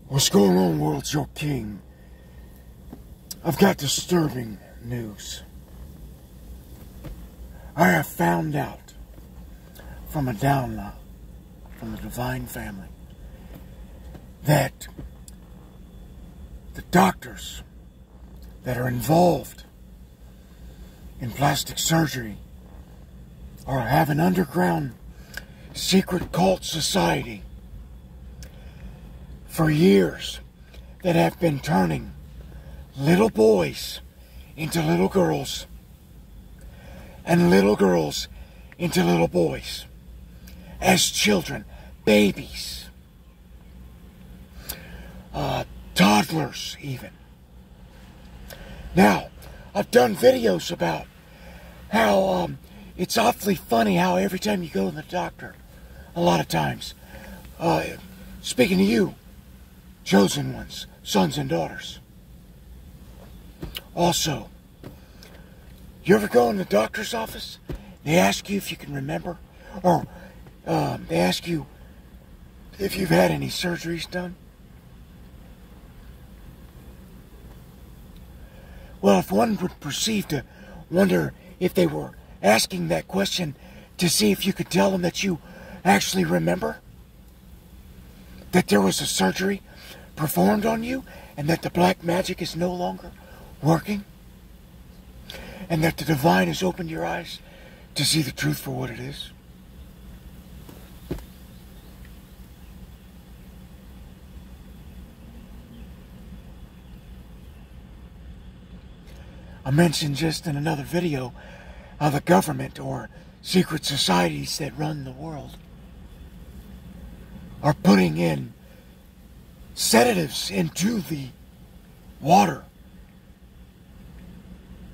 What's going on, world? Your king. I've got disturbing news. I have found out from a download from the Divine Family that the doctors that are involved in plastic surgery have an underground secret cult society for years that have been turning little boys into little girls and little girls into little boys as children, babies, toddlers even. Now, I've done videos about how it's awfully funny how every time you go to the doctor, a lot of times, speaking to you, chosen ones, sons and daughters. Also, you ever go in the doctor's office? They ask you if you can remember, or they ask you if you've had any surgeries done. Well, if one would perceive to wonder if they were asking that question to see if you could tell them that you actually remember that there was a surgery performed on you and that the black magic is no longer working and that the divine has opened your eyes to see the truth for what it is. I mentioned just in another video how the government or secret societies that run the world are putting in sedatives into the water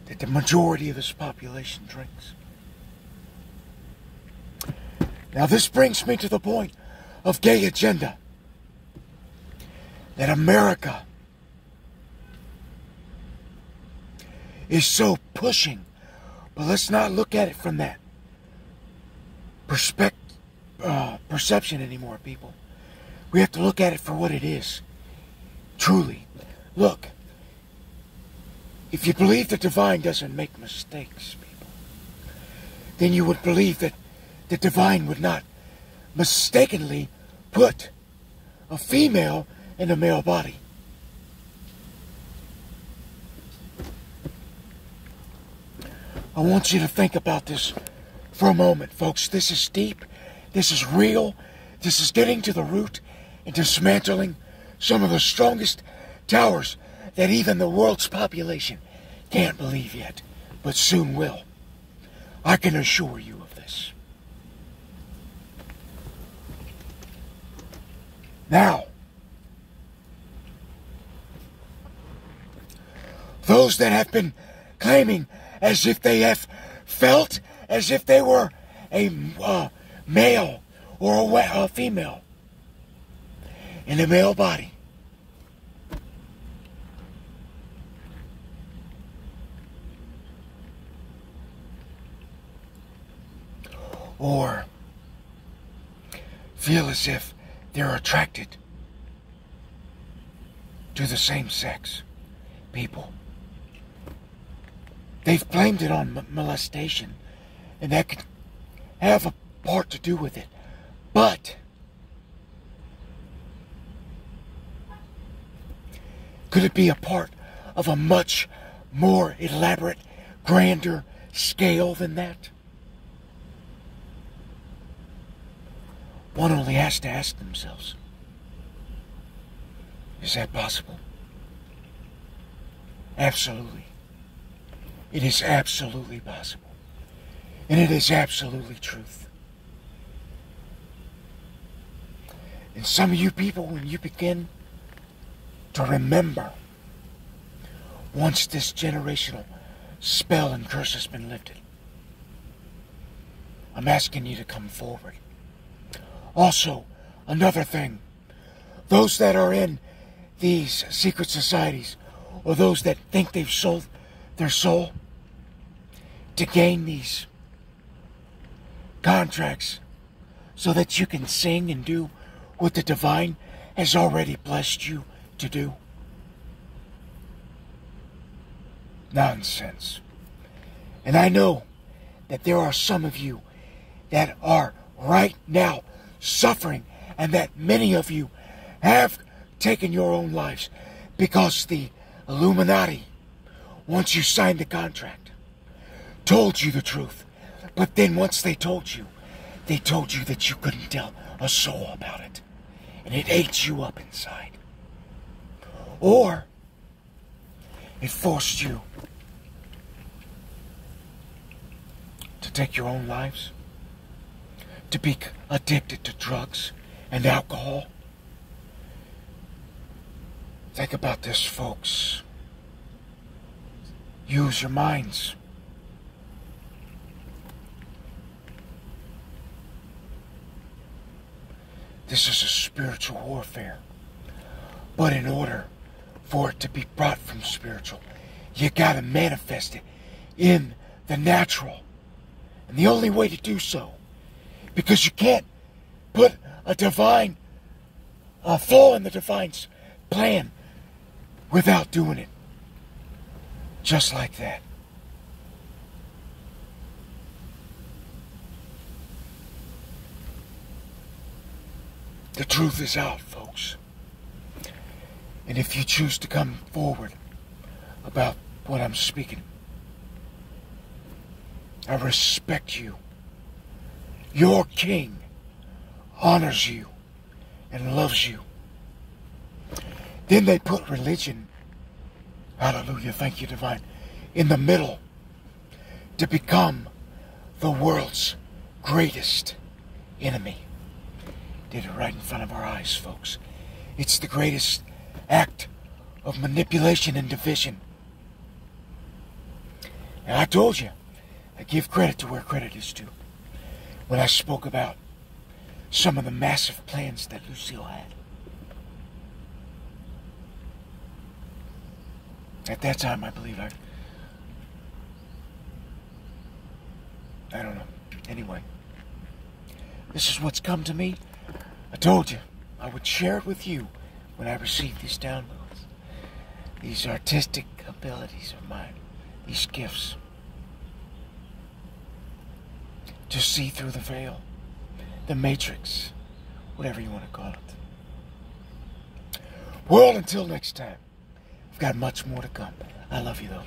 that the majority of this population drinks. Now this brings me to the point of gay agenda. That America is so pushing, but let's not look at it from that perception anymore, people. We have to look at it for what it is. Truly. Look, if you believe the divine doesn't make mistakes, people, then you would believe that the divine would not mistakenly put a female in a male body. I want you to think about this for a moment, folks. This is deep. This is real. This is getting to the root and dismantling some of the strongest towers that even the world's population can't believe yet, but soon will. I can assure you of this. Now, those that have been claiming as if they have felt as if they were a male or a female in a male body. Or feel as if they're attracted to the same sex people. They've blamed it on molestation, and that could have a part to do with it. But could it be a part of a much more elaborate, grander scale than that? One only has to ask themselves, is that possible? Absolutely. It is absolutely possible. And it is absolutely truth. And some of you people, when you begin to remember, once this generational spell and curse has been lifted, I'm asking you to come forward. Also, another thing, those that are in these secret societies, or those that think they've sold their soul to gain these contracts so that you can sing and do what the divine has already blessed you to do? Nonsense. And I know that there are some of you that are right now suffering, and that many of you have taken your own lives because the Illuminati, once you signed the contract, told you the truth. But then once they told you that you couldn't tell a soul about it. And it ate you up inside. Or it forced you to take your own lives, to be addicted to drugs and alcohol. Think about this, folks. Use your minds. This is a spiritual warfare. But in order for it to be brought from spiritual, you gotta manifest it in the natural. And the only way to do so, because you can't put a flaw in the divine's plan without doing it. Just like that. The truth is out, folks. And if you choose to come forward about what I'm speaking, I respect you. Your king honors you and loves you. Then they put religion, hallelujah, thank you, divine, in the middle to become the world's greatest enemy. Did it right in front of our eyes, folks. It's the greatest act of manipulation and division. And I told you, I give credit to where credit is due. When I spoke about some of the massive plans that Lucille had. At that time, I believe I don't know. Anyway, this is what's come to me. I told you I would share it with you when I receive these downloads, these artistic abilities of mine, these gifts, to see through the veil, the matrix, whatever you want to call it. Well, until next time, I've got much more to come. I love you, though.